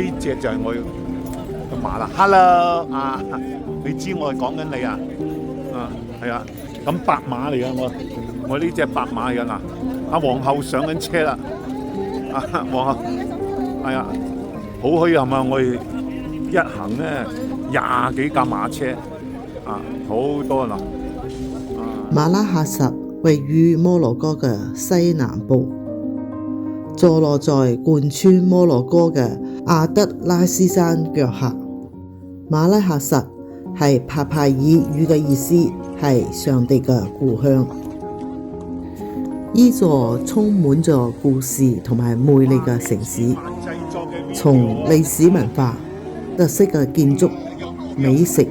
呢隻就係我嘅麻辣 Hello 你知我係講緊你係啊，咁白馬嚟㗎我呢隻白馬嚟㗎皇后上緊車啦，皇后係啊，好墟係嘛？我哋一行咧20幾架馬車好多啦。馬拉喀什位於摩洛哥嘅西南部，坐落在貫穿摩洛哥嘅阿德拉斯山腳下。馬拉喀什係帕派爾語嘅意思，係上帝嘅故鄉。呢座充滿咗故事同埋魅力嘅城市，從歷史文化、特色嘅建築、美食，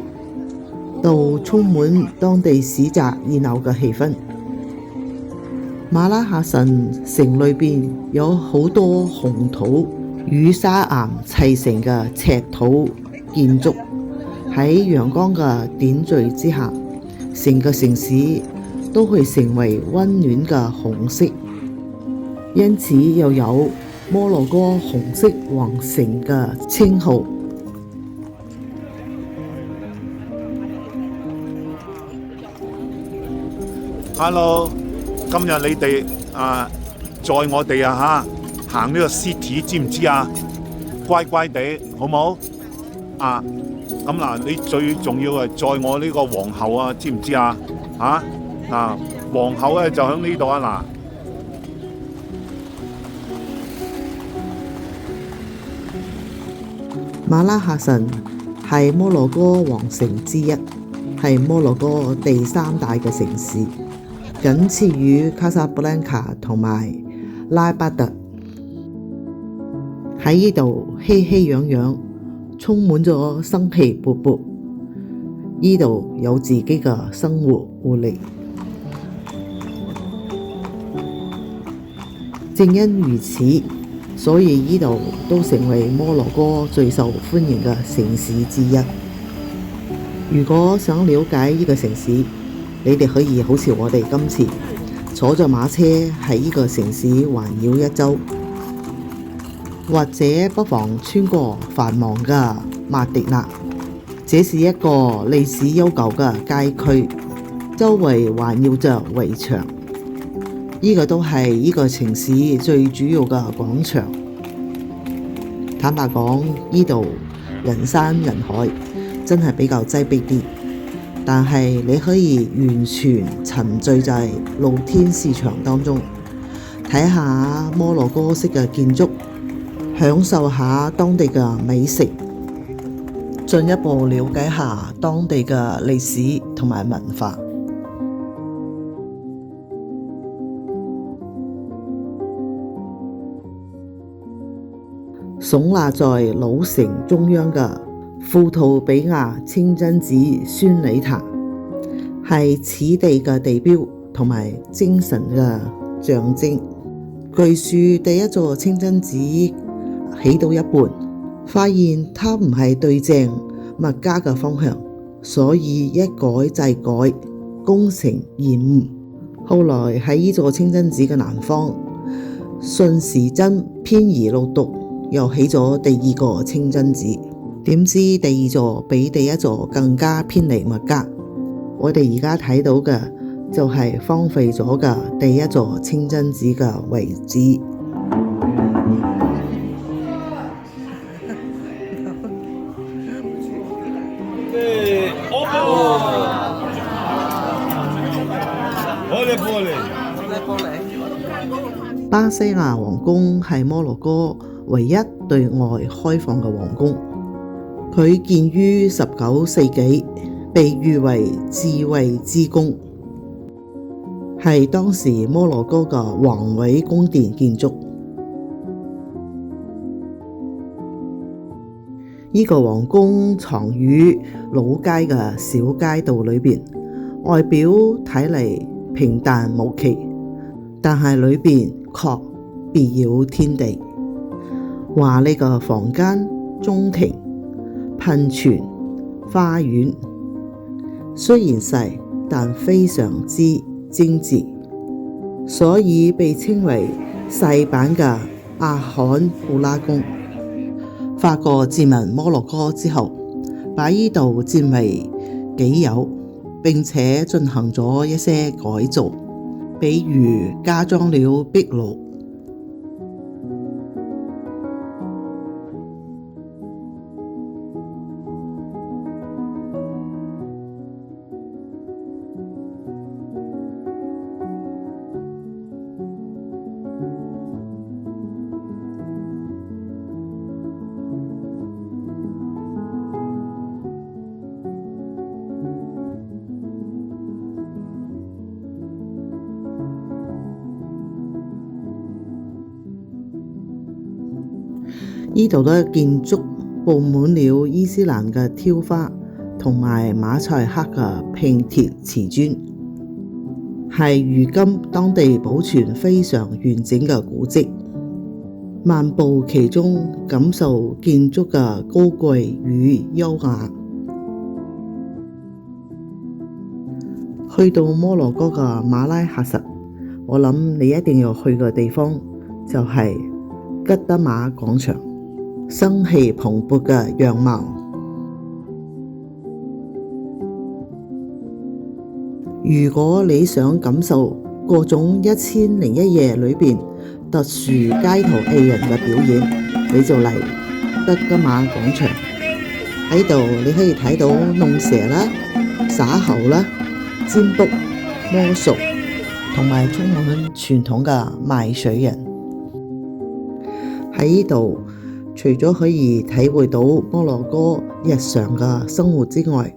到充滿當地市集熱鬧嘅氣氛。馬拉喀什城裏邊有好多紅土與砂岩砌成嘅赤土建築，喺陽光嘅點綴之下，成個城市都會成為溫暖嘅紅色，因此又有摩洛哥紅色皇城嘅稱號。Hello， 今日你哋載我哋行呢個 city 知唔知啊？乖乖地好冇？咁嗱，你最重要係載我呢個皇后知唔知啊？皇后咧就喺呢度馬拉喀什係摩洛哥皇城之一，係摩洛哥第3大嘅城市，僅次於卡薩布蘭卡同埋拉巴特。喺呢度熙熙攘攘，充滿咗生氣勃勃，呢度有自己嘅生活活力。正因如此，所以呢度都成為摩洛哥最受歡迎嘅城市之一。如果想了解呢個城市，你哋可以好似我哋今次坐着馬車喺呢個城市環繞一周，或者不妨穿過繁忙嘅馬迪納，這是一個歷史悠久嘅街區，周圍環繞着圍牆。呢個都係呢個城市最主要嘅廣場。坦白講，呢度人山人海，真係比較擠迫啲。但係你可以完全沉醉在露天市場當中，睇下摩洛哥式嘅建築，享受下當地嘅美食，進一步了解下當地嘅歷史同埋文化。聳立在老城中央嘅庫圖比亞清真寺宣禮塔，係此地嘅地標同埋精神嘅象徵。據說第一座清真寺起到一半，發現它唔係對正麥加嘅方向，所以一改再改，工程延誤。後來喺呢座清真寺嘅南方，順時針偏移六度，又起咗第2個清真寺。點知第2座比第1座更加偏離麥加。我哋而家睇到嘅就係荒廢咗嘅第1座清真寺嘅遺址。巴西亞皇宮係摩洛哥唯一對外開放嘅皇宮，佢建於19世紀，被譽為智慧之宮，係當時摩洛哥嘅宏偉宮殿建築。呢個皇宮藏於老街嘅小街道裏邊，外表睇嚟平淡無奇，但係裏邊卻別有天地。華麗嘅房間、中庭、噴泉、花園，雖然細，但非常之精緻，所以被稱為細版嘅阿罕布拉宮。法國殖民摩洛哥之後，把呢度佔為己有，並且進行咗一些改造，比如加裝了壁爐。呢度嘅建築佈滿了伊斯蘭嘅雕花同埋馬賽克嘅拼貼瓷磚，係如今當地保存非常完整嘅古蹟。漫步其中，感受建築嘅高貴與優雅。去到摩洛哥嘅馬拉喀什，我諗你一定要去嘅地方就係吉德馬廣場。生氣蓬勃嘅樣貌。如果你想感受各種1001夜裏邊特殊街頭藝人嘅表演，你就嚟吉德馬廣場。喺度你可以睇到弄蛇啦、耍猴啦、占卜、魔術，同埋充滿傳統嘅賣水人。喺呢度，除咗可以體會到摩洛哥日常嘅生活之外，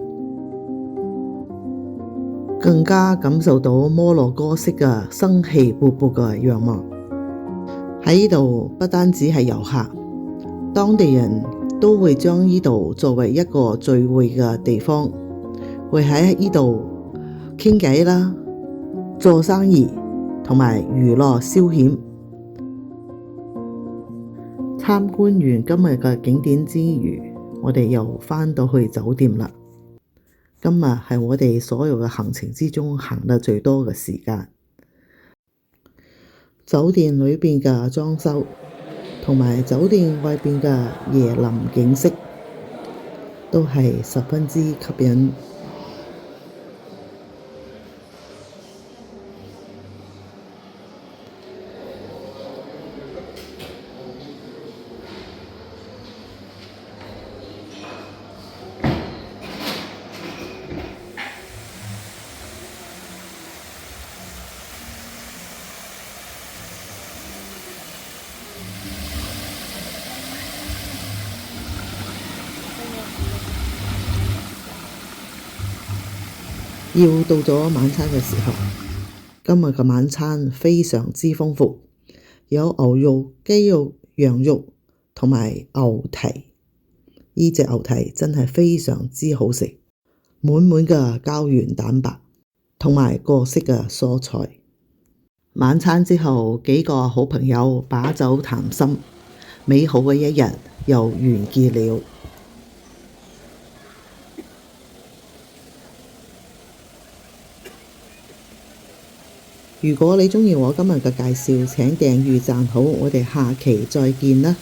更加感受到摩洛哥式嘅生氣勃勃嘅樣貌。喺呢度不單止係遊客，當地人都會將呢度作為一個聚會嘅地方，會喺呢度傾偈啦、做生意同埋娛樂消遣。參觀完今日嘅景點之餘，我哋又返到去酒店啦。今日係我哋所有嘅行程之中行得最多嘅時間。酒店裏邊嘅裝修同埋酒店外邊嘅椰林景色都係十分之吸引。要到咗晚餐嘅時候，今日嘅晚餐非常之豐富，有牛肉、雞肉、羊肉同埋牛蹄。呢隻牛蹄真係非常之好食，滿滿嘅膠原蛋白同埋各式嘅蔬菜。晚餐之後，幾個好朋友把酒談心，美好嘅一日又完結了。如果你鍾意我今日嘅介紹，請訂閱讚好，我哋下期再見啦！